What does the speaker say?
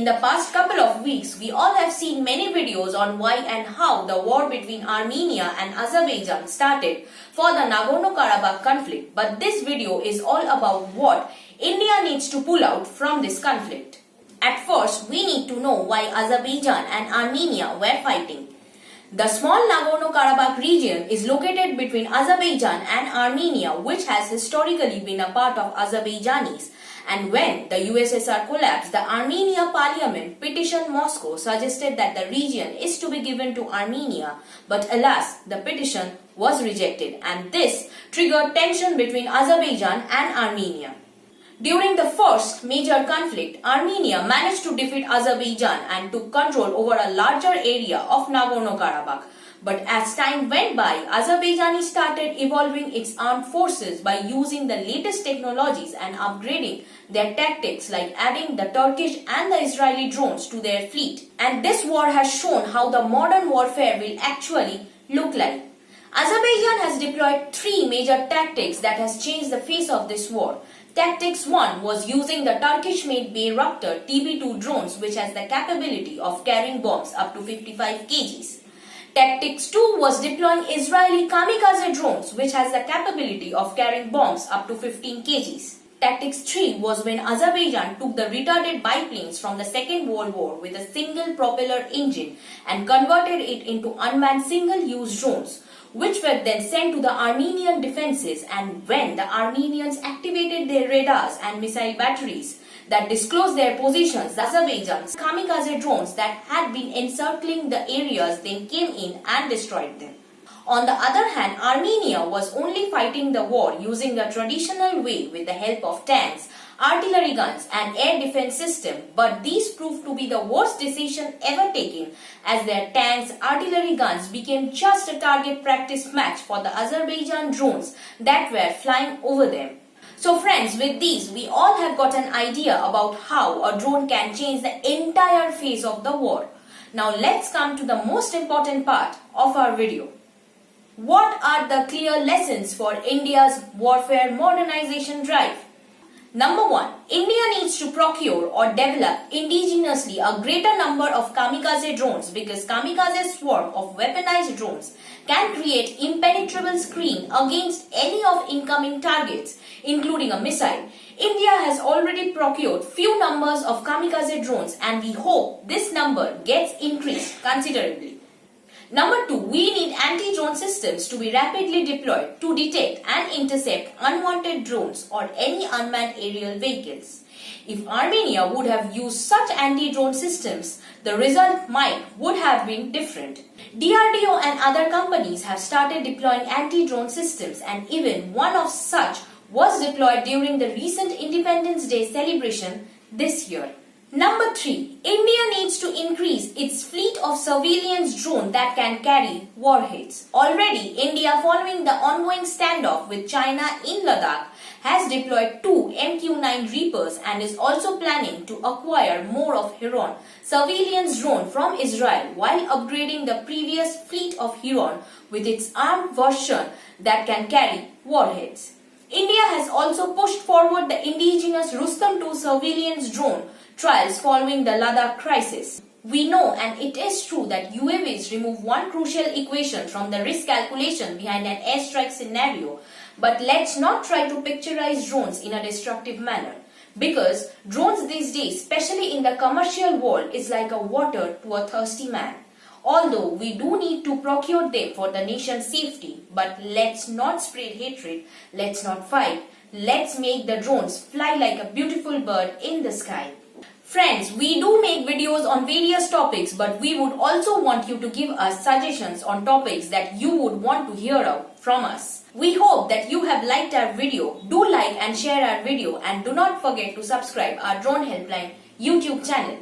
the past couple of weeks, we all have seen many videos on why and how the war between Armenia and Azerbaijan started for the Nagorno-Karabakh conflict. But this video is all about what India needs to pull out from this conflict. At first, we need to know why Azerbaijan and Armenia were fighting. The small Nagorno-Karabakh region is located between Azerbaijan and Armenia, which has historically been a part of Azerbaijanis. And when the USSR collapsed, the Armenia parliament petitioned Moscow, suggested that the region is to be given to Armenia. But alas, the petition was rejected, and this triggered tension between Azerbaijan and Armenia. During the first major conflict, Armenia managed to defeat Azerbaijan and took control over a larger area of Nagorno-Karabakh. But as time went by, Azerbaijan started evolving its armed forces by using the latest technologies and upgrading their tactics, like adding the Turkish and the Israeli drones to their fleet. And this war has shown how the modern warfare will actually look like. Azerbaijan has deployed three major tactics that has changed the face of this war. Tactics 1 was using the Turkish-made Bayraktar TB2 drones, which has the capability of carrying bombs up to 55 kgs. Tactics 2 was deploying Israeli kamikaze drones, which has the capability of carrying bombs up to 15 kgs. Tactics 3 was when Azerbaijan took the retarded biplanes from the Second World War with a single propeller engine and converted it into unmanned single-use drones, which were then sent to the Armenian defenses. And when the Armenians activated their radars and missile batteries that disclosed their positions, the Azerbaijan's kamikaze drones that had been encircling the areas then came in and destroyed them. On the other hand, Armenia was only fighting the war using the traditional way with the help of tanks, artillery guns and air defense system, but these proved to be the worst decision ever taken, as their tanks, artillery guns became just a target practice match for the Azerbaijan drones that were flying over them. So friends, with these we all have got an idea about how a drone can change the entire face of the war. Now let's come to the most important part of our video. What are the clear lessons for India's warfare modernization drive? Number 1. India needs to procure or develop indigenously a greater number of kamikaze drones, because kamikaze swarm of weaponized drones can create impenetrable screen against any of incoming targets, including a missile. India has already procured few numbers of kamikaze drones, and we hope this number gets increased considerably. Number 2, we need anti-drone systems to be rapidly deployed to detect and intercept unwanted drones or any unmanned aerial vehicles. If Armenia would have used such anti-drone systems, the result would have been different. DRDO and other companies have started deploying anti-drone systems, and even one of such was deployed during the recent Independence Day celebration this year. Number 3. India needs to increase its fleet of surveillance drones that can carry warheads. Already, India, following the ongoing standoff with China in Ladakh, has deployed 2 MQ-9 Reapers and is also planning to acquire more of Heron surveillance drone from Israel, while upgrading the previous fleet of Heron with its armed version that can carry warheads. India has also pushed forward the indigenous Rustam 2 surveillance drone trials following the Ladakh crisis. We know, and it is true, that UAVs remove one crucial equation from the risk calculation behind an airstrike scenario. But let's not try to picturize drones in a destructive manner, because drones these days, especially in the commercial world, is like a water to a thirsty man. Although we do need to procure them for the nation's safety, but let's not spread hatred, let's not fight, let's make the drones fly like a beautiful bird in the sky. Friends, we do make videos on various topics, but we would also want you to give us suggestions on topics that you would want to hear out from us. We hope that you have liked our video. Do like and share our video, and do not forget to subscribe our Drone Helpline YouTube channel.